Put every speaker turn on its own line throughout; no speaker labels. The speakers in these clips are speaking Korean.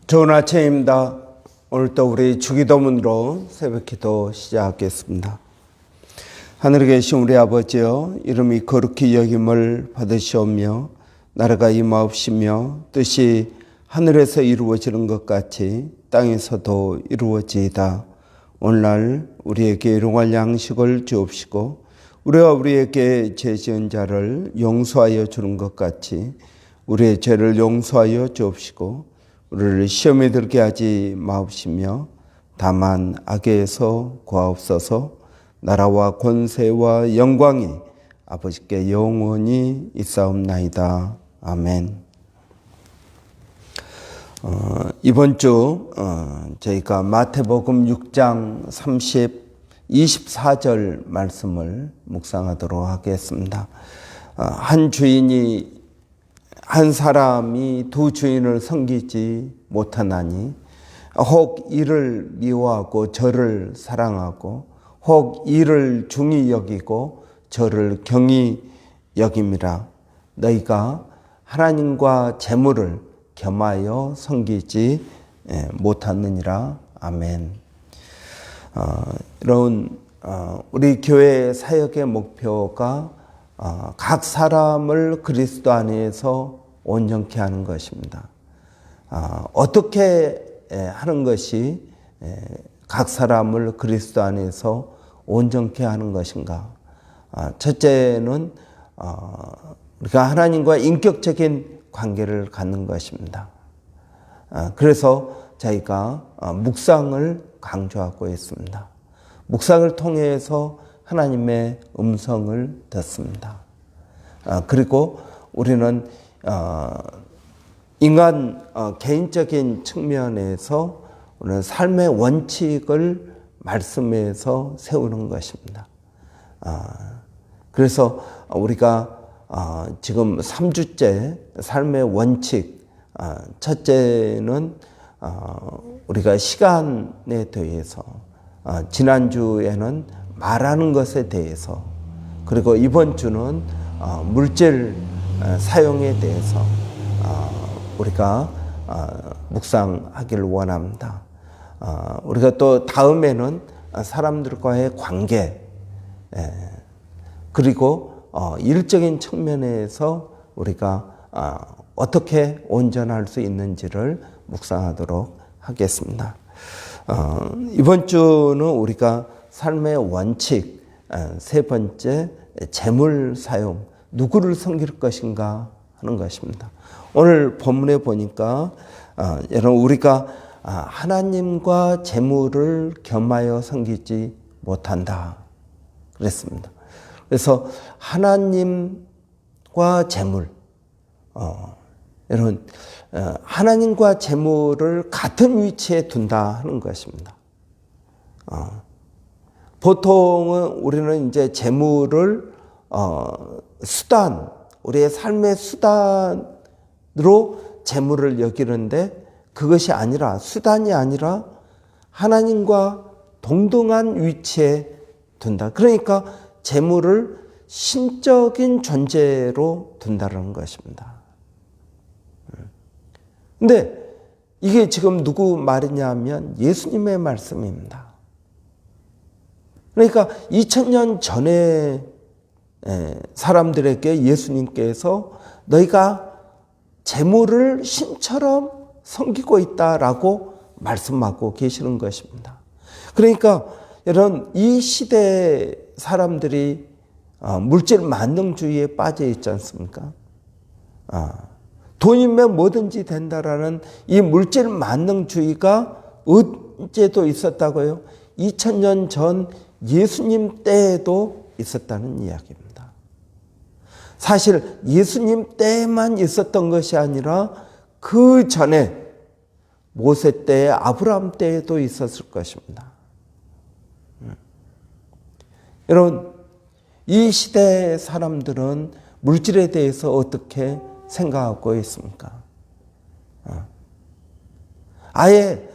좋은 아침입니다. 오늘도 우리 주기도문으로 새벽기도 시작하겠습니다. 하늘에 계신 우리 아버지여, 이름이 거룩히 여김을 받으시오며 나라가 임하옵시며 뜻이 하늘에서 이루어지는 것 같이 땅에서도 이루어지이다. 오늘날 우리에게 일용할 양식을 주옵시고 우리가 우리에게 죄 지은 자를 용서하여 주는 것 같이 우리의 죄를 용서하여 주옵시고 우리를 시험에 들게 하지 마옵시며 다만 악에서 구하옵소서. 나라와 권세와 영광이 아버지께 영원히 있사옵나이다. 아멘. 이번 주 저희가 마태복음 6장 24절 말씀을 묵상하도록 하겠습니다. 한 사람이 두 주인을 섬기지 못하나니 혹 이를 미워하고 저를 사랑하고 혹 이를 중히 여기고 저를 경히 여김이라. 너희가 하나님과 재물을 겸하여 섬기지 못하느니라. 아멘. 이런 우리 교회 사역의 목표가 각 사람을 그리스도 안에서 온전케 하는 것입니다. 어떻게 하는 것이 각 사람을 그리스도 안에서 온전케 하는 것인가? 첫째는 우리가 하나님과 인격적인 관계를 갖는 것입니다. 그래서 저희가 묵상을 강조하고 있습니다. 묵상을 통해서 하나님의 음성을 듣습니다. 그리고 우리는 인간 개인적인 측면에서 우리는 삶의 원칙을 말씀에서 세우는 것입니다. 그래서 우리가 지금 3주째 삶의 원칙, 첫째는 우리가 시간에 대해서, 지난주에는 말하는 것에 대해서, 그리고 이번 주는 물질 사용에 대해서 우리가 묵상하기를 원합니다. 우리가 또 다음에는 사람들과의 관계, 그리고 일적인 측면에서 우리가 어떻게 온전할 수 있는지를 묵상하도록 하겠습니다. 이번 주는 우리가 삶의 원칙, 세 번째 재물 사용, 누구를 섬길 것인가 하는 것입니다. 오늘 본문에 보니까 여러분 우리가 하나님과 재물을 겸하여 섬기지 못한다 그랬습니다. 그래서 하나님과 재물, 여러분 하나님과 재물을 같은 위치에 둔다 하는 것입니다. 보통은 우리는 이제 재물을 수단, 우리의 삶의 수단으로 재물을 여기는데 그것이 아니라, 수단이 아니라 하나님과 동등한 위치에 둔다. 그러니까 재물을 신적인 존재로 둔다는 것입니다. 근데 이게 지금 누구 말이냐 하면 예수님의 말씀입니다. 그러니까 2000년 전에 사람들에게 예수님께서 너희가 재물을 신처럼 섬기고 있다라고 말씀하고 계시는 것입니다. 그러니까 여러분 이 시대 사람들이 물질 만능주의에 빠져 있지 않습니까? 돈이면 뭐든지 된다라는 이 물질 만능주의가 언제도 있었다고요? 2000년 전 예수님 때에도 있었다는 이야기입니다. 사실 예수님 때만 있었던 것이 아니라 그 전에 모세 때, 아브라함 때에도 있었을 것입니다. 여러분, 이 시대의 사람들은 물질에 대해서 어떻게 생각하고 있습니까? 아예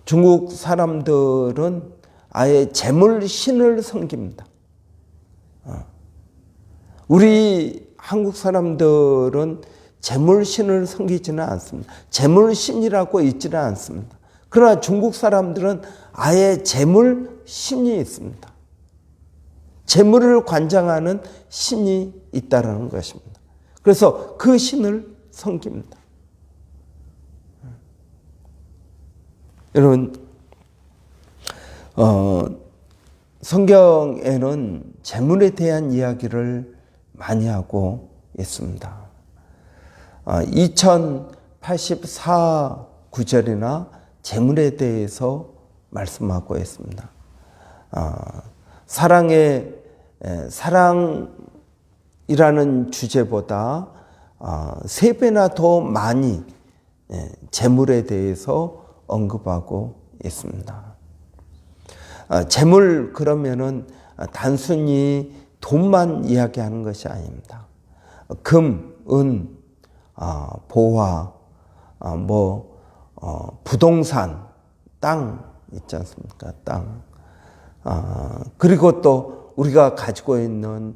중국 사람들은 아예 재물신을 섬깁니다. 우리 한국 사람들은 재물신을 섬기지는 않습니다. 재물신이라고 있지는 않습니다. 그러나 중국 사람들은 아예 재물신이 있습니다. 재물을 관장하는 신이 있다는 것입니다. 그래서 그 신을 섬깁니다. 여러분, 성경에는 재물에 대한 이야기를 많이 하고 있습니다. 2084 구절이나 재물에 대해서 말씀하고 있습니다. 사랑이라는 주제보다 3배나 더 많이 재물에 대해서 언급하고 있습니다. 재물 그러면은 단순히 돈만 이야기하는 것이 아닙니다. 금, 은, 보화, 부동산, 땅 있지 않습니까? 땅. 그리고 또 우리가 가지고 있는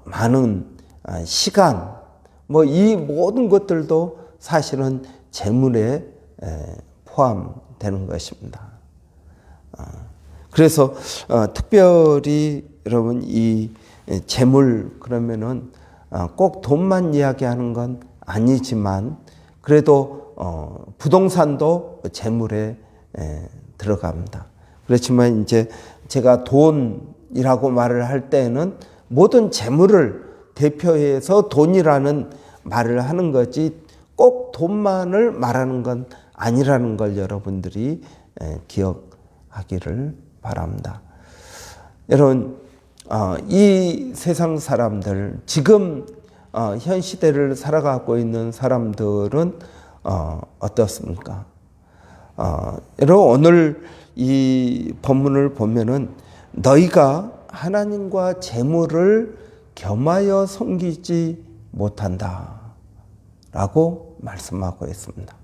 많은 시간, 이 모든 것들도 사실은 재물에 포함되는 것입니다. 그래서 특별히 여러분 이 재물 그러면은 꼭 돈만 이야기하는 건 아니지만 그래도 부동산도 재물에 들어갑니다. 그렇지만 이제 제가 돈이라고 말을 할 때는 모든 재물을 대표해서 돈이라는 말을 하는 거지 꼭 돈만을 말하는 건 아니라는 걸 여러분들이 기억하기를 바랍니다. 여러분, 이 세상 사람들, 지금 현 시대를 살아가고 있는 사람들은 어떻습니까? 여러분, 오늘 이 본문을 보면은 너희가 하나님과 재물을 겸하여 섬기지 못한다 라고 말씀하고 있습니다.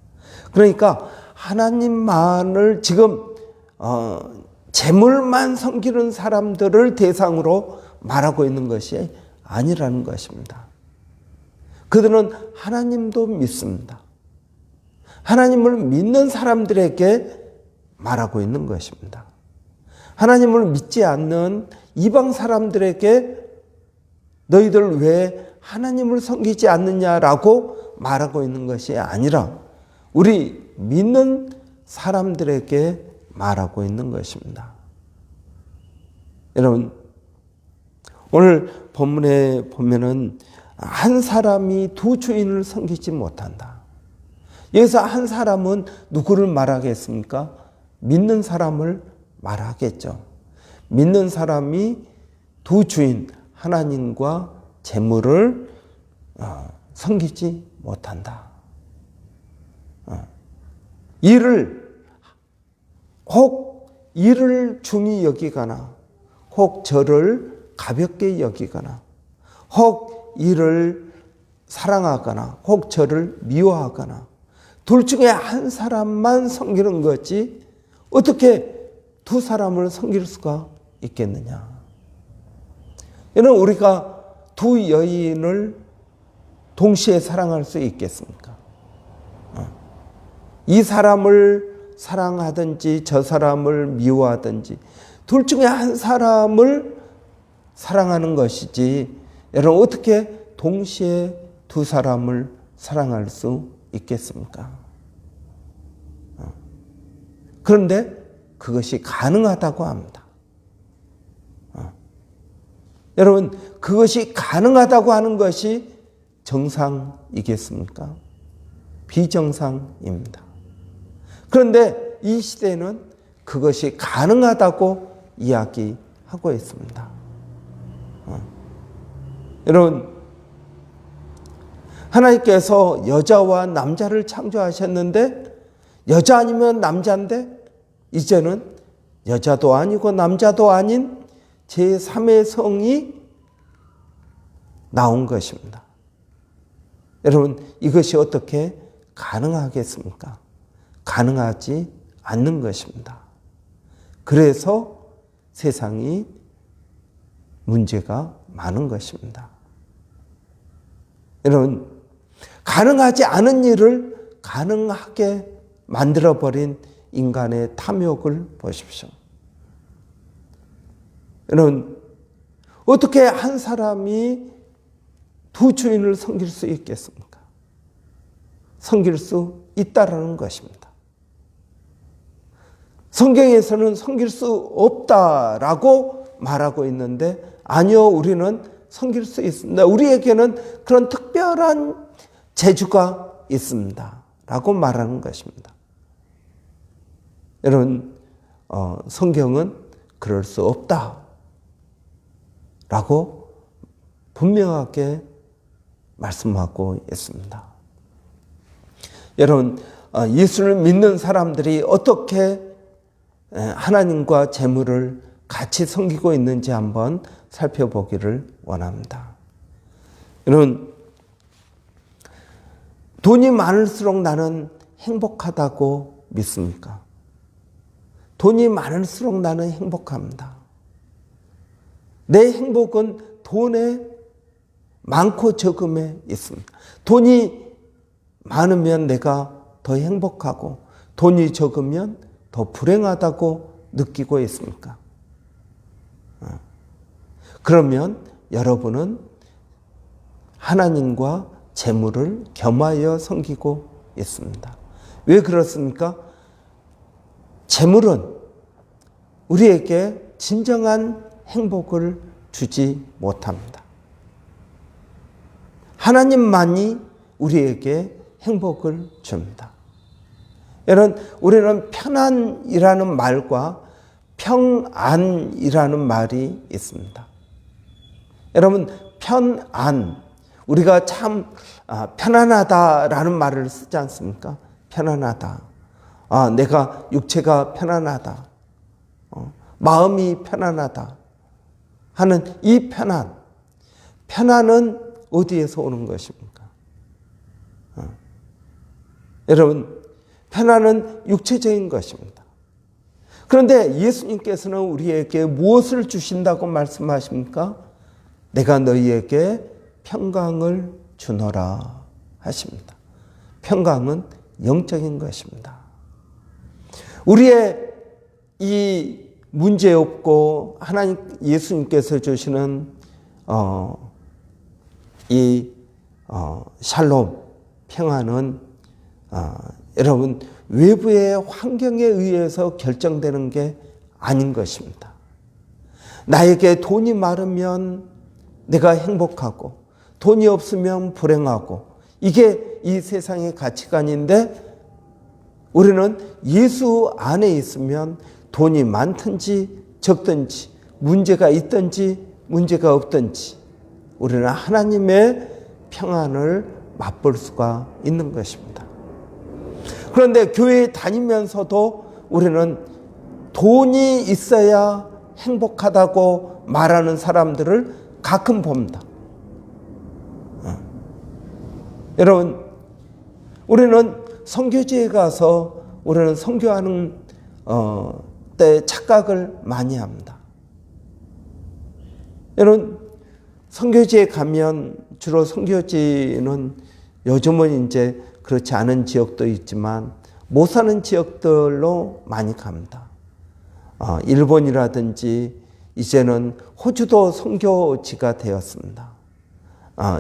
그러니까 하나님만을 지금 재물만 섬기는 사람들을 대상으로 말하고 있는 것이 아니라는 것입니다. 그들은 하나님도 믿습니다. 하나님을 믿는 사람들에게 말하고 있는 것입니다. 하나님을 믿지 않는 이방 사람들에게 너희들 왜 하나님을 섬기지 않느냐라고 말하고 있는 것이 아니라 우리 믿는 사람들에게 말하고 있는 것입니다. 여러분, 오늘 본문에 보면은 한 사람이 두 주인을 섬기지 못한다. 여기서 한 사람은 누구를 말하겠습니까? 믿는 사람을 말하겠죠. 믿는 사람이 두 주인, 하나님과 재물을 섬기지 못한다. 혹 이를 중히 여기거나 혹 저를 가볍게 여기거나 혹 이를 사랑하거나 혹 저를 미워하거나 둘 중에 한 사람만 섬기는 거지 어떻게 두 사람을 섬길 수가 있겠느냐. 여러분, 우리가 두 여인을 동시에 사랑할 수 있겠습니까? 이 사람을 사랑하든지 저 사람을 미워하든지 둘 중에 한 사람을 사랑하는 것이지 여러분 어떻게 동시에 두 사람을 사랑할 수 있겠습니까? 그런데 그것이 가능하다고 합니다. 여러분, 그것이 가능하다고 하는 것이 정상이겠습니까? 비정상입니다. 그런데 이 시대는 그것이 가능하다고 이야기하고 있습니다. 여러분, 하나님께서 여자와 남자를 창조하셨는데 여자 아니면 남자인데 이제는 여자도 아니고 남자도 아닌 제3의 성이 나온 것입니다. 여러분, 이것이 어떻게 가능하겠습니까? 가능하지 않는 것입니다. 그래서 세상이 문제가 많은 것입니다. 여러분, 가능하지 않은 일을 가능하게 만들어버린 인간의 탐욕을 보십시오. 여러분, 어떻게 한 사람이 두 주인을 섬길 수 있겠습니까? 섬길 수 있다라는 것입니다. 성경에서는 섬길 수 없다라고 말하고 있는데, 아니요, 우리는 섬길 수 있습니다. 우리에게는 그런 특별한 재주가 있습니다 라고 말하는 것입니다. 여러분, 성경은 그럴 수 없다 라고 분명하게 말씀하고 있습니다. 여러분, 예수를 믿는 사람들이 어떻게 하나님과 재물을 같이 섬기고 있는지 한번 살펴보기를 원합니다. 여러분, 돈이 많을수록 나는 행복하다고 믿습니까? 돈이 많을수록 나는 행복합니다. 내 행복은 돈에 많고 적음에 있습니다. 돈이 많으면 내가 더 행복하고 돈이 적으면 더 불행하다고 느끼고 있습니까? 그러면 여러분은 하나님과 재물을 겸하여 섬기고 있습니다. 왜 그렇습니까? 재물은 우리에게 진정한 행복을 주지 못합니다. 하나님만이 우리에게 행복을 줍니다. 여러분, 우리는 편안이라는 말과 평안이라는 말이 있습니다. 여러분, 편안, 우리가 참 편안하다라는 말을 쓰지 않습니까? 편안하다. 내가 육체가 편안하다. 마음이 편안하다 하는 이 편안. 편안은 어디에서 오는 것입니까? 여러분, 편안은 육체적인 것입니다. 그런데 예수님께서는 우리에게 무엇을 주신다고 말씀하십니까? 내가 너희에게 평강을 주노라 하십니다. 평강은 영적인 것입니다. 우리의 이 문제 없고 하나님 예수님께서 주시는 샬롬 평안은 여러분 외부의 환경에 의해서 결정되는 게 아닌 것입니다. 나에게 돈이 많으면 내가 행복하고 돈이 없으면 불행하고 이게 이 세상의 가치관인데 우리는 예수 안에 있으면 돈이 많든지 적든지 문제가 있든지 문제가 없든지 우리는 하나님의 평안을 맛볼 수가 있는 것입니다. 그런데 교회에 다니면서도 우리는 돈이 있어야 행복하다고 말하는 사람들을 가끔 봅니다. 여러분, 우리는 선교지에 가서 우리는 선교하는 때 착각을 많이 합니다. 여러분, 선교지에 가면 주로 선교지는 요즘은 이제 그렇지 않은 지역도 있지만 못 사는 지역들로 많이 갑니다. 일본이라든지 이제는 호주도 선교지가 되었습니다.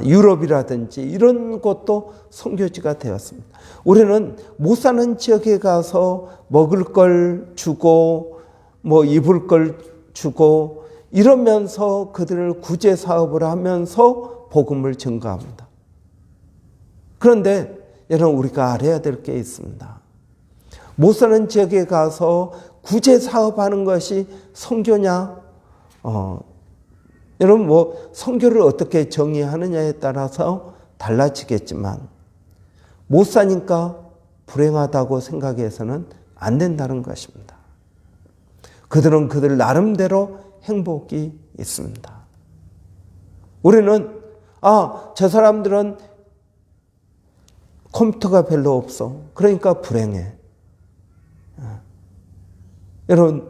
유럽이라든지 이런 곳도 선교지가 되었습니다. 우리는 못 사는 지역에 가서 먹을 걸 주고 뭐 입을 걸 주고 이러면서 그들을 구제 사업을 하면서 복음을 증거합니다. 그런데 여러분 우리가 알아야 될 게 있습니다. 못 사는 지역에 가서 구제 사업하는 것이 선교냐? 여러분 뭐 선교를 어떻게 정의하느냐에 따라서 달라지겠지만 못 사니까 불행하다고 생각해서는 안 된다는 것입니다. 그들은 그들 나름대로 행복이 있습니다. 우리는 저 사람들은 컴퓨터가 별로 없어. 그러니까 불행해. 여러분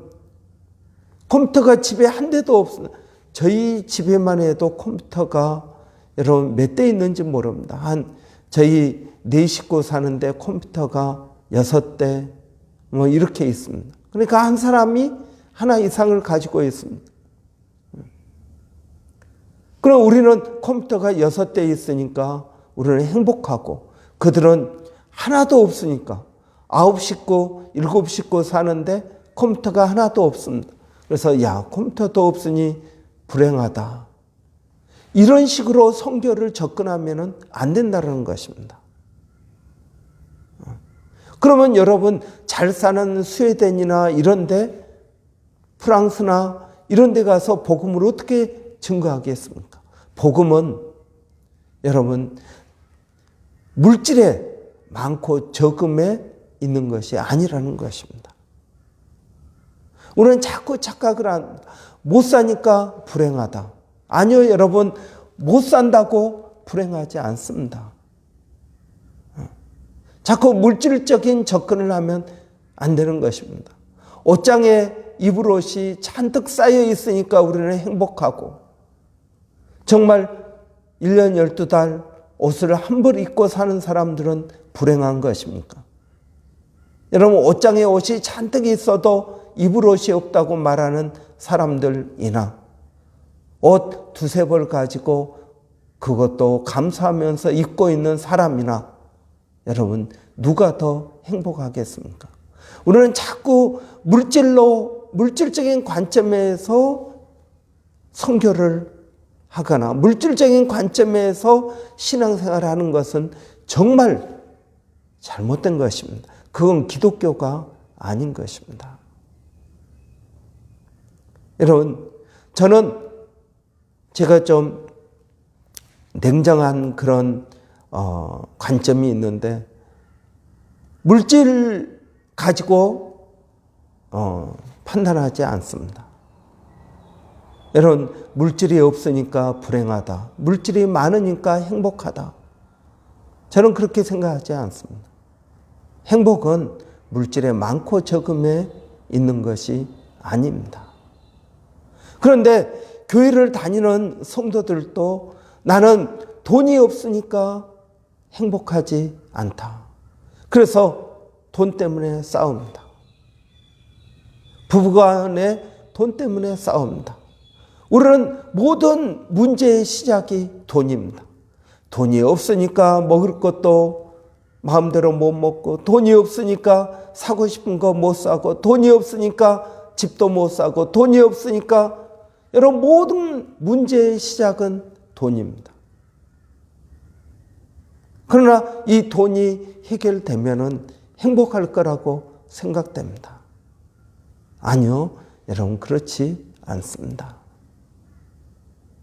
컴퓨터가 집에 한 대도 없어. 저희 집에만 해도 컴퓨터가 여러분 몇 대 있는지 모릅니다. 저희 4식구 사는데 컴퓨터가 6대 뭐 이렇게 있습니다. 그러니까 한 사람이 하나 이상을 가지고 있습니다. 그럼 우리는 컴퓨터가 6대 있으니까 우리는 행복하고, 그들은 하나도 없으니까 9식구, 7식구 사는데 컴퓨터가 하나도 없습니다. 그래서 야, 컴퓨터도 없으니 불행하다. 이런 식으로 성교를 접근하면 안 된다는 것입니다. 그러면 여러분, 잘 사는 스웨덴이나 이런데, 프랑스나 이런 데 가서 복음을 어떻게 증거하겠습니까? 복음은 여러분, 물질에 많고 적음에 있는 것이 아니라는 것입니다. 우리는 자꾸 착각을 합니다. 못 사니까 불행하다. 아니요, 여러분, 못 산다고 불행하지 않습니다. 자꾸 물질적인 접근을 하면 안 되는 것입니다. 옷장에 입을 옷이 잔뜩 쌓여 있으니까 우리는 행복하고, 정말 1년 12달 옷을 한 벌 입고 사는 사람들은 불행한 것입니까? 여러분, 옷장에 옷이 잔뜩 있어도 입을 옷이 없다고 말하는 사람들이나, 옷 2-3벌 가지고 그것도 감사하면서 입고 있는 사람이나, 여러분, 누가 더 행복하겠습니까? 우리는 자꾸 물질적인 관점에서 선교를 하거나 물질적인 관점에서 신앙생활을 하는 것은 정말 잘못된 것입니다. 그건 기독교가 아닌 것입니다. 여러분, 저는 제가 좀 냉정한 그런 관점이 있는데, 물질 가지고 판단하지 않습니다. 여러분, 물질이 없으니까 불행하다. 물질이 많으니까 행복하다. 저는 그렇게 생각하지 않습니다. 행복은 물질에 많고 적음에 있는 것이 아닙니다. 그런데 교회를 다니는 성도들도 나는 돈이 없으니까 행복하지 않다. 그래서 돈 때문에 싸웁니다. 부부간에 돈 때문에 싸웁니다. 우리는 모든 문제의 시작이 돈입니다. 돈이 없으니까 먹을 것도 마음대로 못 먹고, 돈이 없으니까 사고 싶은 거 못 사고, 돈이 없으니까 집도 못 사고, 돈이 없으니까, 여러분, 모든 문제의 시작은 돈입니다. 그러나 이 돈이 해결되면은 행복할 거라고 생각됩니다. 아니요, 여러분, 그렇지 않습니다.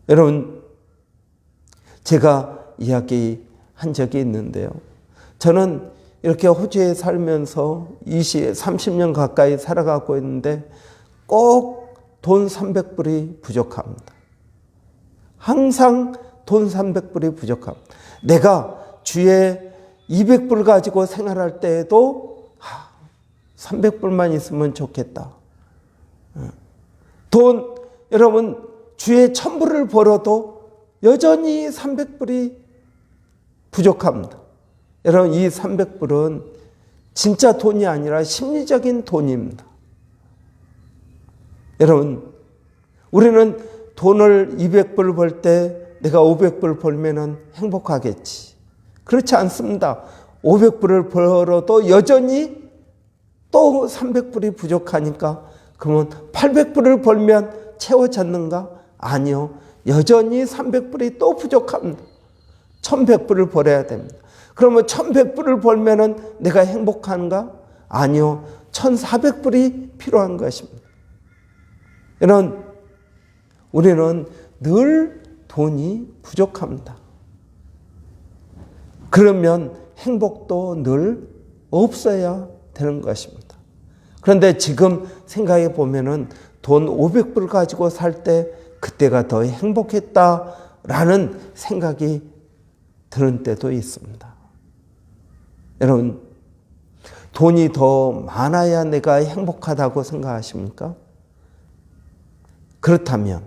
여러분, 제가 이야기한 적이 있는데요. 저는 이렇게 호주에 살면서 30년 가까이 살아가고 있는데 꼭 돈 300불이 부족합니다. 항상 돈 300불이 부족합니다. 내가 주에 200불 가지고 생활할 때에도 300불만 있으면 좋겠다. 돈, 여러분, 주에 1000불을 벌어도 여전히 300불이 부족합니다. 여러분, 이 300불은 진짜 돈이 아니라 심리적인 돈입니다. 여러분, 우리는 돈을 200불 벌 때 내가 500불 벌면 행복하겠지. 그렇지 않습니다. 500불을 벌어도 여전히 또 300불이 부족하니까, 그러면 800불을 벌면 채워졌는가? 아니요. 여전히 300불이 또 부족합니다. 1100불을 벌어야 됩니다. 그러면 1100불을 벌면은 내가 행복한가? 아니요. 1400불이 필요한 것입니다. 여러분, 우리는 늘 돈이 부족합니다. 그러면 행복도 늘 없어야 되는 것입니다. 그런데 지금 생각해 보면은 돈 500불 가지고 살 때 그때가 더 행복했다라는 생각이 드는 때도 있습니다. 여러분, 돈이 더 많아야 내가 행복하다고 생각하십니까? 그렇다면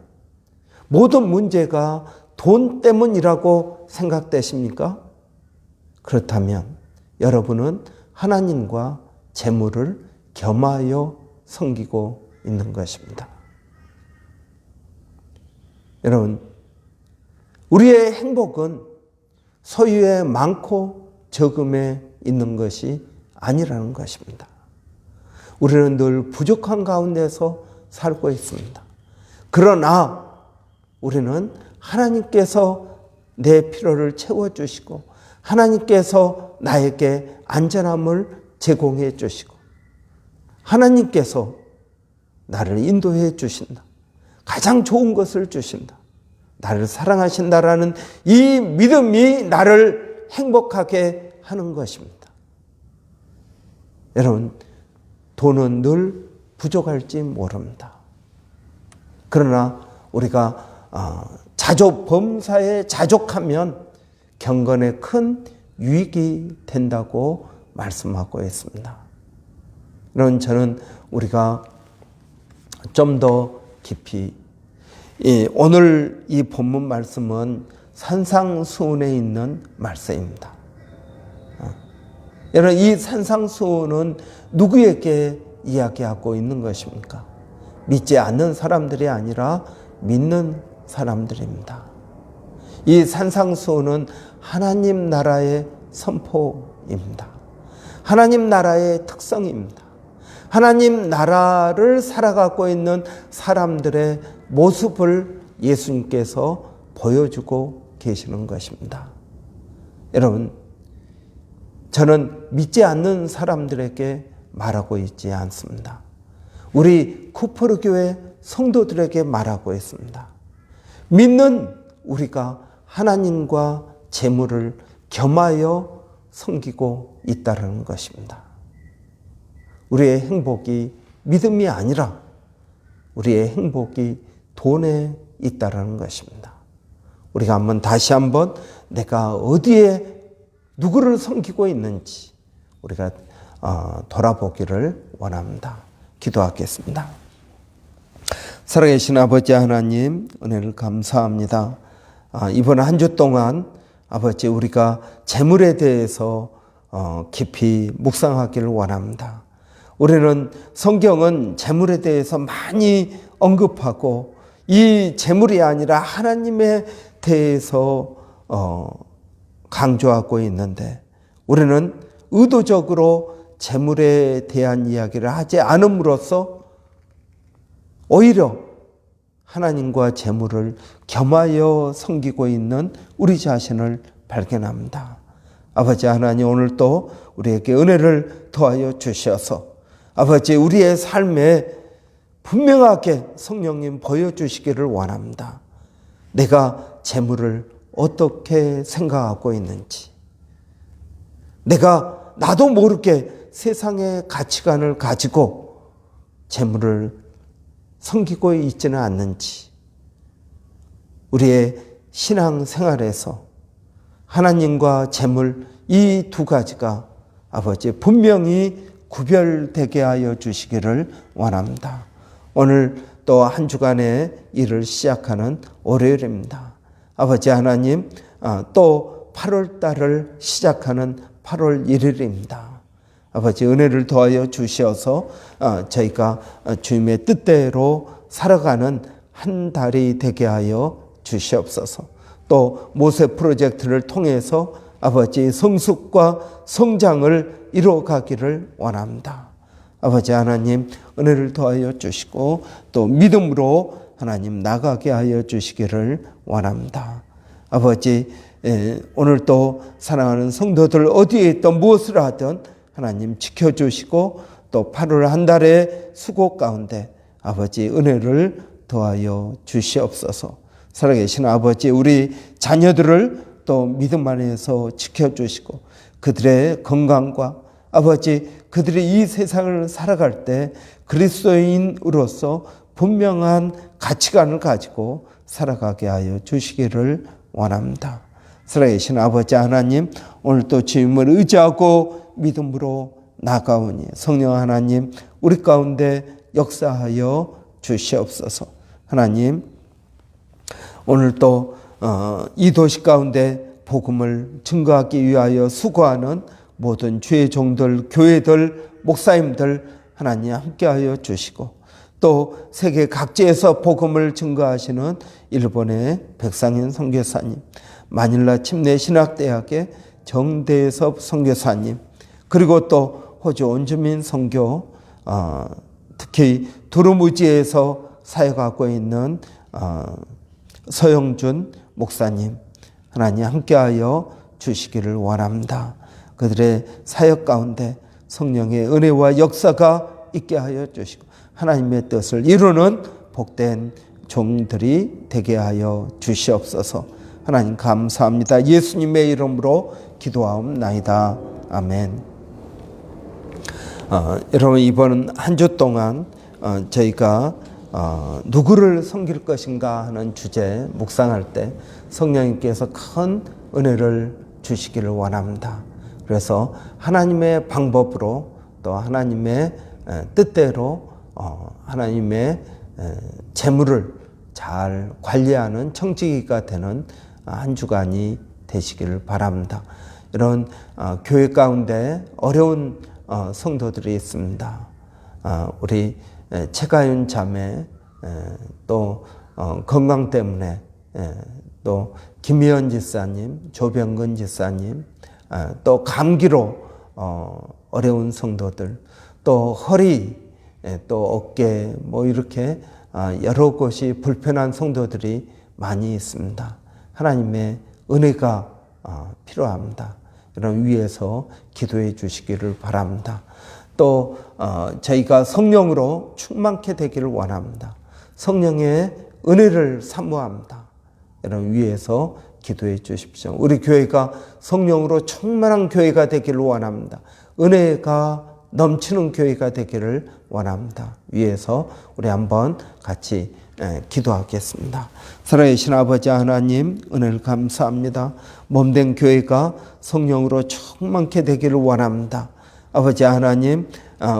모든 문제가 돈 때문이라고 생각되십니까? 그렇다면 여러분은 하나님과 재물을 겸하여 섬기고 있는 것입니다. 여러분, 우리의 행복은 소유에 많고 적음에 있는 것이 아니라는 것입니다. 우리는 늘 부족한 가운데서 살고 있습니다. 그러나 우리는 하나님께서 내 필요를 채워주시고 하나님께서 나에게 안전함을 제공해 주시고 하나님께서 나를 인도해 주신다. 가장 좋은 것을 주신다. 나를 사랑하신다라는 이 믿음이 나를 행복하게 하는 것입니다. 여러분, 돈은 늘 부족할지 모릅니다. 그러나 우리가 범사에 자족하면 경건에 큰 유익이 된다고 말씀하고 있습니다. 여러분, 저는 우리가 좀 더 깊이 오늘 이 본문 말씀은 산상수훈에 있는 말씀입니다. 여러분, 이 산상수훈은 누구에게 이야기하고 있는 것입니까? 믿지 않는 사람들이 아니라 믿는 사람들입니다. 이 산상수훈은 하나님 나라의 선포입니다. 하나님 나라의 특성입니다. 하나님 나라를 살아가고 있는 사람들의 모습을 예수님께서 보여주고 계시는 것입니다. 여러분, 저는 믿지 않는 사람들에게 말하고 있지 않습니다. 우리 쿠퍼르 교회 성도들에게 말하고 있습니다. 믿는 우리가 하나님과 재물을 겸하여 섬기고 있다는 것입니다. 우리의 행복이 믿음이 아니라 우리의 행복이 돈에 있다는 것입니다. 우리가 다시 한번 내가 어디에 누구를 섬기고 있는지 우리가 돌아보기를 원합니다. 기도하겠습니다. 살아계신 아버지 하나님, 은혜를 감사합니다. 이번 한 주 동안 아버지 우리가 재물에 대해서 깊이 묵상하기를 원합니다. 우리는 성경은 재물에 대해서 많이 언급하고 이 재물이 아니라 하나님에 대해서 강조하고 있는데 우리는 의도적으로 재물에 대한 이야기를 하지 않음으로써 오히려 하나님과 재물을 겸하여 섬기고 있는 우리 자신을 발견합니다. 아버지 하나님, 오늘 또 우리에게 은혜를 더하여 주셔서 아버지 우리의 삶에 분명하게 성령님 보여주시기를 원합니다. 내가 재물을 어떻게 생각하고 있는지, 내가 나도 모르게 세상의 가치관을 가지고 재물을 섬기고 있지는 않는지, 우리의 신앙생활에서 하나님과 재물 이 두 가지가 아버지 분명히 구별되게 하여 주시기를 원합니다. 오늘 또 한 주간의 일을 시작하는 월요일입니다. 아버지 하나님, 또 8월 달을 시작하는 8월 1일입니다. 아버지 은혜를 더하여 주셔서 저희가 주님의 뜻대로 살아가는 한 달이 되게 하여 주시옵소서. 또 모세 프로젝트를 통해서 아버지 성숙과 성장을 이루어가기를 원합니다. 아버지 하나님 은혜를 더하여 주시고 또 믿음으로 하나님 나가게 하여 주시기를 원합니다. 아버지 오늘 또 사랑하는 성도들 어디에 있든 무엇을 하든 하나님 지켜주시고 또 8월 한 달의 수고 가운데 아버지 은혜를 더하여 주시옵소서. 살아계신 아버지 우리 자녀들을 또 믿음 안에서 지켜주시고 그들의 건강과 아버지 그들이 이 세상을 살아갈 때 그리스도인으로서 분명한 가치관을 가지고 살아가게 하여 주시기를 원합니다. 살아계신 아버지 하나님 오늘 또 주님을 의지하고 믿음으로 나가오니 성령 하나님 우리 가운데 역사하여 주시옵소서. 하나님 오늘 또 이 도시 가운데 복음을 증거하기 위하여 수고하는 모든 주의 종들, 교회들, 목사님들 하나님 함께하여 주시고, 또 세계 각지에서 복음을 증거하시는 일본의 백상현 선교사님, 마닐라 침례신학대학의 정대섭 선교사님, 그리고 또 호주 온주민 선교, 특히 두루무지에서 사역하고 있는 서영준 목사님 하나님 함께하여 주시기를 원합니다. 그들의 사역 가운데 성령의 은혜와 역사가 있게 하여 주시고 하나님의 뜻을 이루는 복된 종들이 되게 하여 주시옵소서. 하나님 감사합니다. 예수님의 이름으로 기도하옵나이다. 아멘. 여러분, 이번 한 주 동안 저희가 누구를 섬길 것인가 하는 주제 묵상할 때 성령님께서 큰 은혜를 주시기를 원합니다. 그래서 하나님의 방법으로 또 하나님의 뜻대로 하나님의 재물을 잘 관리하는 청지기가 되는 한 주간이 되시기를 바랍니다. 이런 교회 가운데 어려운 성도들이 있습니다. 우리 최가윤 자매, 또 건강 때문에, 또 김희연 지사님, 조병근 지사님, 또 감기로 어려운 성도들, 또 허리, 또 어깨, 뭐 이렇게 여러 곳이 불편한 성도들이 많이 있습니다. 하나님의 은혜가 필요합니다. 이런 위에서 기도해 주시기를 바랍니다. 또 저희가 성령으로 충만케 되기를 원합니다. 성령의 은혜를 사모합니다. 이런 위에서 기도해 주십시오. 우리 교회가 성령으로 충만한 교회가 되기를 원합니다. 은혜가 넘치는 교회가 되기를 원합니다. 위에서 우리 한번 같이 기도하겠습니다. 살아계신 아버지 하나님, 은혜를 감사합니다. 몸된 교회가 성령으로 충만케 되기를 원합니다. 아버지 하나님,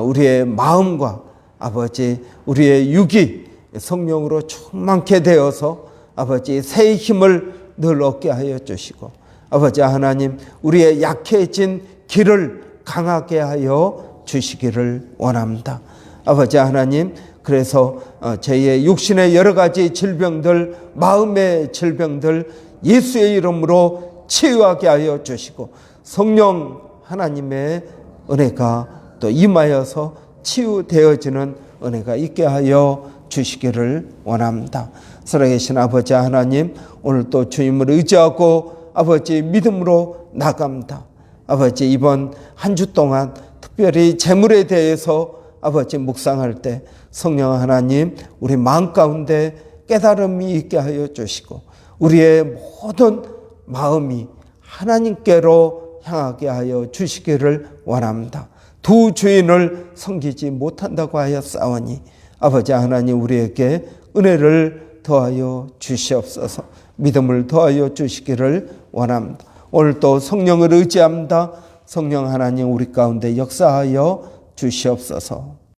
우리의 마음과 아버지 우리의 육이 성령으로 충만케 되어서 아버지 새 힘을 늘 얻게 하여 주시고, 아버지 하나님, 우리의 약해진 길을 강하게 하여 주시기를 원합니다. 아버지 하나님, 그래서 저희의 육신의 여러 가지 질병들, 마음의 질병들 예수의 이름으로 치유하게 하여 주시고, 성령 하나님의 은혜가 또 임하여서 치유되어지는 은혜가 있게 하여 주시기를 원합니다. 살아계신 아버지 하나님, 오늘 또 주님을 의지하고 아버지 믿음으로 나갑니다. 아버지, 이번 한 주 동안 특별히 재물에 대해서 아버지 묵상할 때 성령 하나님, 우리 마음 가운데 깨달음이 있게 하여 주시고 우리의 모든 마음이 하나님께로 향하게 하여 주시기를 원합니다. 두 주인을 섬기지 못한다고 하였사오니 아버지 하나님, 우리에게 은혜를 더하여 주시옵소서. 믿음을 더하여 주시기를 원합니다. 오늘 또 성령을 의지합니다. 성령 하나님, 우리 가운데 역사하여 주시옵소서.